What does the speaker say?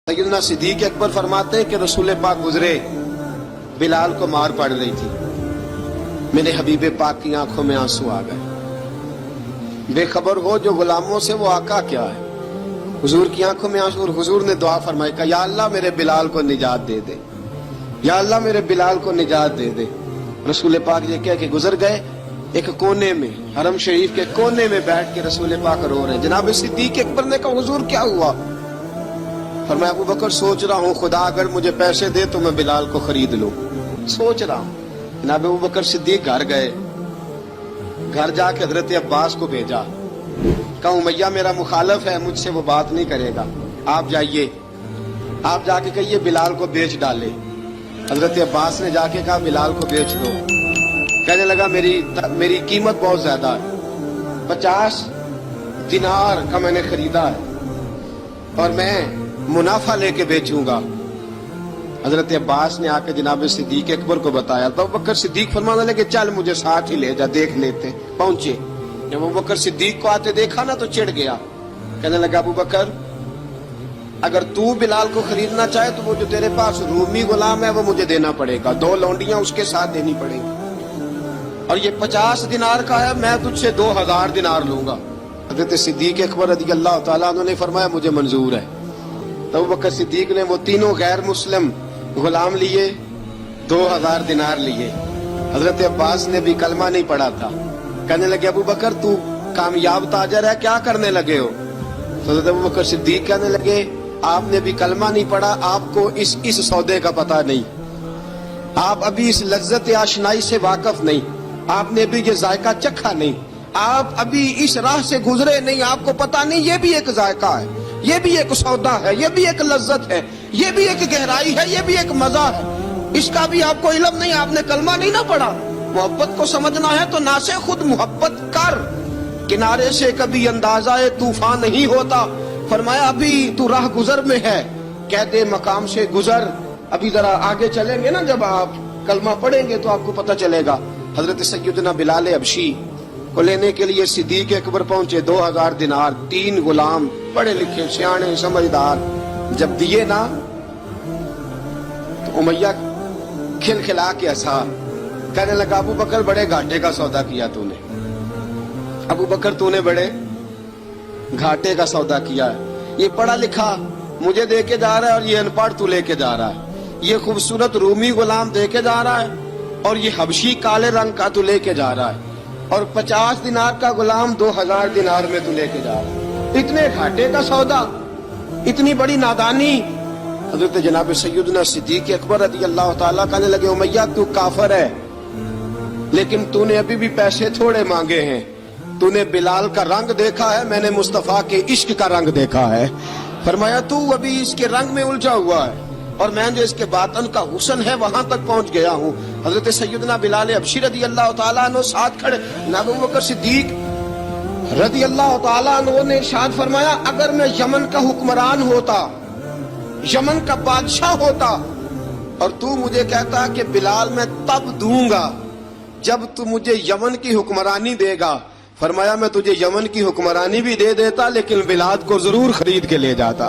सैयदना सिद्दीक अकबर फरमाते हैं कि रसूल पाक गुजरे, बिलाल को मार पड़ रही थी, मेरे हबीब पाक की आंखों में आंसू आ गए। बेखबर हो जो गुलामों से वो आका क्या है। हुजूर की आंखों में आंसू और हुजूर ने दुआ फरमाई का या अल्लाह मेरे बिलाल को निजात दे दे, या अल्लाह मेरे बिलाल को निजात दे दे। रसूल पाक ये कह के गुजर गए। एक कोने में, हरम शरीफ के कोने में बैठ के रसूल पाक रो रहे हैं। जनाब सिद्दीक अकबर ने कहा हुजूर क्या हुआ? फरमाया अबू बकर सोच रहा हूँ खुदा अगर मुझे पैसे दे तो मैं बिलाल को खरीद लूं, सोच रहा हूँ। जनाब अबू बकर सिद्दीक घर गए, घर जाके हजरत अब्बास को भेजा, कहा उमैया मेरा मुखालिफ है, मुझसे वो बात नहीं करेगा, आप जाइए, आप जाके कहिए बिलाल को बेच डाले। हजरत अब्बास ने जाके कहा बिलाल को बेच दो। कहने लगा मेरी कीमत बहुत ज्यादा है, 50 दिनार का मैंने खरीदा है और मैं मुनाफा लेके बेचूंगा। हजरत अब्बास ने आके जनाब सिद्दीक अकबर को बताया तो अबू बकर सिद्दीक फरमाने लगे चल मुझे साथ ही ले जा, देख लेते। पहुंचे, जब अबू बकर सिद्दीक को आते देखा ना तो चिढ़ गया। कहने लगा अबू बकर अगर तू बिलाल को खरीदना चाहे तो वो जो तेरे पास रूमी गुलाम है वो मुझे देना पड़ेगा, 2 लौंडियां उसके साथ देनी पड़ेगी, और ये 50 दिनार का है, मैं तुझसे 2000 दिनार लूंगा। हजरत सिद्दीक अकबर रज़ी अल्लाह तआला अन्हु ने फरमाया मुझे मंजूर है। तो अबू बकर सिद्दीक ने वो तीनों गैर मुस्लिम गुलाम लिए, 2000 दिनार लिए। हजरत अब्बास ने भी कलमा नहीं पढ़ा था। कहने लगे अबू बकर तू कामयाब ताजर है, क्या करने लगे हो? तो हजरत अबू बकर सिद्दीक कहने लगे आपने भी कलमा नहीं पढ़ा, आपको इस सौदे का पता नहीं, आप अभी इस लज्जत आशनाई से वाकिफ नहीं, आपने भी ये जायका चखा नहीं, आप अभी इस राह से गुजरे नहीं, आपको पता नहीं ये भी एक जायका है, ये भी एक सौदा है, ये भी एक लज्जत है, ये भी एक गहराई है, ये भी एक मजा है, इसका भी आपको इल्म नहीं, आपने कलमा नहीं ना पढ़ा। मोहब्बत को समझना है तो ना से खुद मोहब्बत कर, किनारे से कभी अंदाजा तूफान नहीं होता। फरमाया अभी तू राह गुजर में है, कह दे मकाम से गुजर, अभी जरा आगे चलेंगे ना, जब आप कलमा पढ़ेंगे तो आपको पता चलेगा। हजरत सैयदना बिलाल हबशी को लेने के लिए सिद्दीक अकबर पहुंचे, 2000 दिनार, 3 गुलाम पढ़े लिखे सियाने समझदार, जब दिए ना तो उमैया खिलखिला के हंसा। कहने लगा अबू बकर बड़े घाटे का सौदा किया तूने, अबू बकर तूने बड़े घाटे का सौदा किया है। ये पढ़ा लिखा मुझे दे के जा रहा है और ये अनपढ़ तू लेके जा रहा है, ये खूबसूरत रूमी गुलाम दे के जा रहा है और ये हबशी काले रंग का तू लेके जा रहा है, और 50 दिनार का गुलाम 2000 दिनार में तू लेके जा रहा है, इतने घाटे का सौदा, इतनी बड़ी नादानी। हजरत जनाब सैयदना सिद्दीक अकबर रज़ी अल्लाह तआला कहने लगे उमैया तू काफिर है, लेकिन तूने अभी भी पैसे थोड़े मांगे हैं, तूने बिलाल का रंग देखा है, मैंने मुस्तफा के इश्क का रंग देखा है। फरमाया तू अभी इसके रंग में उलझा हुआ है और मैं जो इसके बातन का हुस्न है वहां तक पहुंच गया हूँ। हजरत सैयदना बिलाल हबशी रज़ी अल्लाह तआला अन्हु साथ खड़े, अबू बकर सिद्दीक रज़ी अल्लाह तआला अन्हु ने इरशाद फरमाया अगर मैं यमन का हुक्मरान होता, यमन का बादशाह होता, और तू मुझे कहता कि बिलाल मैं तब दूंगा जब तू मुझे यमन की हुक्मरानी देगा। फरमाया मैं तुझे यमन की हुक्मरानी भी दे देता लेकिन बिलाल को जरूर खरीद के ले जाता।